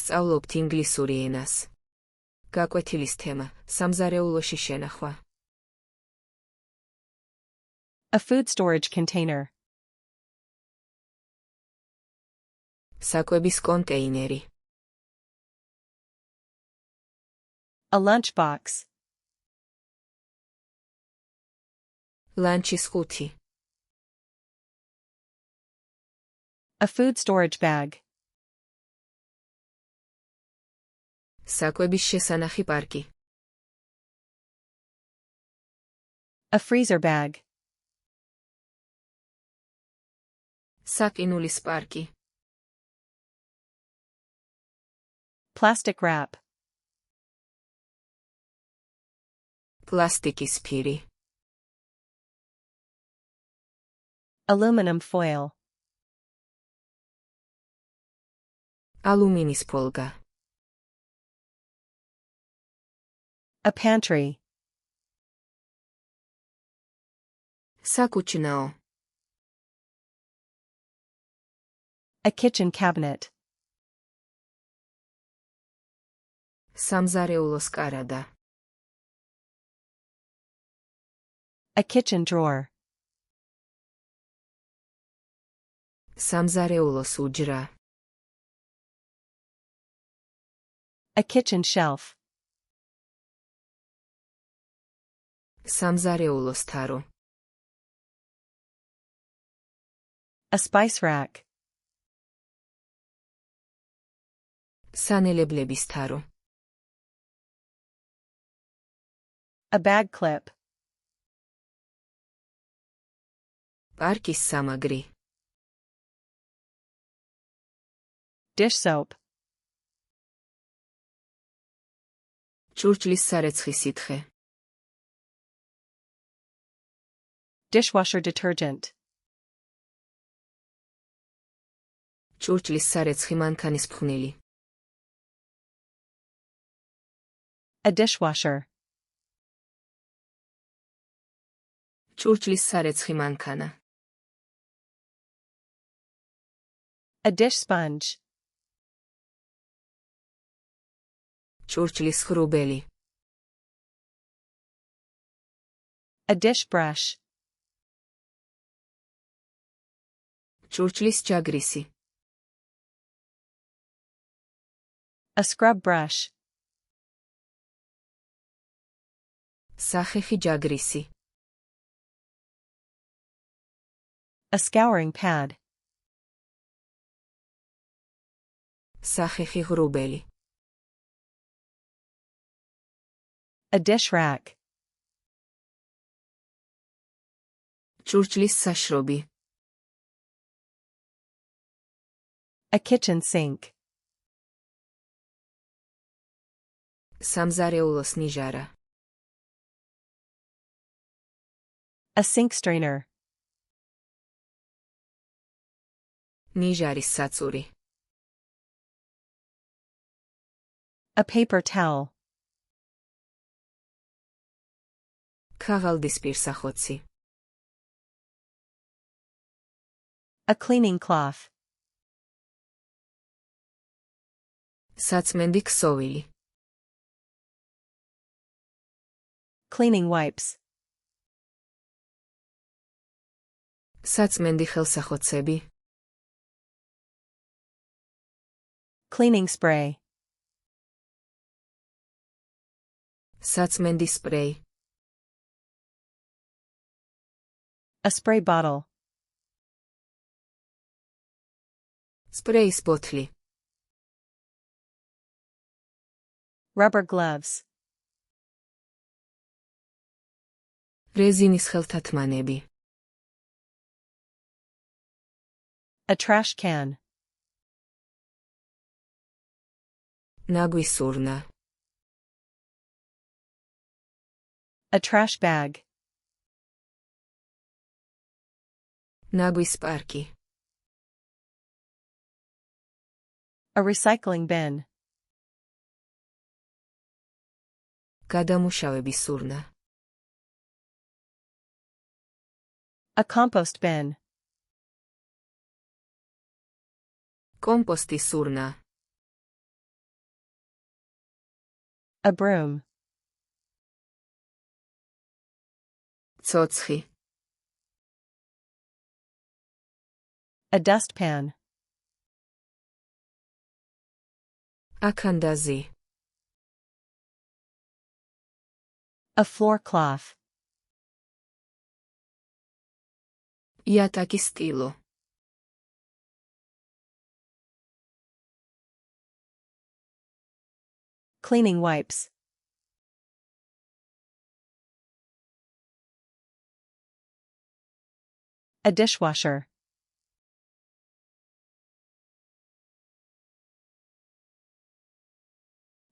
სწავლობთ ინგლისური ენას. გაკვეთილის თემა: სამზარეულოში შენახვა. A food storage container. საკვების კონტეინერი. A lunchbox. ლანჩის ხუთი. A food storage bag. საკვების შესანახი პარკი. A freezer bag. საკინულის პარკი. Plastic wrap. პლასტიკის ფირი. Aluminum foil. ალუმინის ფოლგა. A pantry. საკუჩნაო. A kitchen cabinet. სამზარეულოს კარადა. A kitchen drawer. სამზარეულოს უჯრა. A kitchen shelf. სამზარეულოს თარო. A spice rack. სანელებლების თარო. A bag clip. პარკის სამაგრი. Dish soap. ჭურჭლის სარეცხი სითხე. Dishwasher detergent. ჭურჭლის სარეცხი მანქანის ფხვნილი. A dishwasher. ჭურჭლის სარეცხი მანქანა. A dish sponge. ჭურჭლის ღრუბელი. A dish brush. ჭურჭლის ჯაგრისი. A scrub brush. სახეხი ჯაგრისი. A scouring pad. სახეხი ღრუბელი. A dish rack. ჭურჭლის საშრობი. A kitchen sink. სამზარეულოს ნიჟარა. A sink strainer. ნიჟარის საწური. A paper towel. ქაღალდის პირსახოცი. A cleaning cloth. საწმენდი ქსოვილი. Cleaning wipes. საწმენდი ხელსახოცები. Cleaning spray. საწმენდი სპრეი. A spray bottle. სპრეის ბოთლი. Rubber gloves. რეზინის ხელთათმანები. A trash can. ნაგვის ურნა. A trash bag. ნაგვის პარკი. A recycling bin. გადამუშავების ურნა. A compost bin. კომპოსტის ურნა. A broom. ცოცხი, A dustpan. აქანდაზი, A floor cloth. იატაკის ტილო, Cleaning wipes. A dishwasher.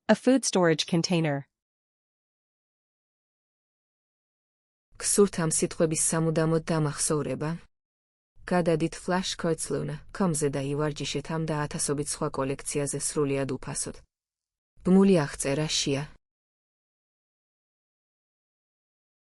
A food storage container. გსურთ ამ სიტყვების სამუდამოდ დამახსოვრება? გადადით flash coach.com-ზე და ივარჯიშეთ ამ და ათასობით სხვა კოლექციაზე სრულიად უფასოდ. ბმული აღწერა შია.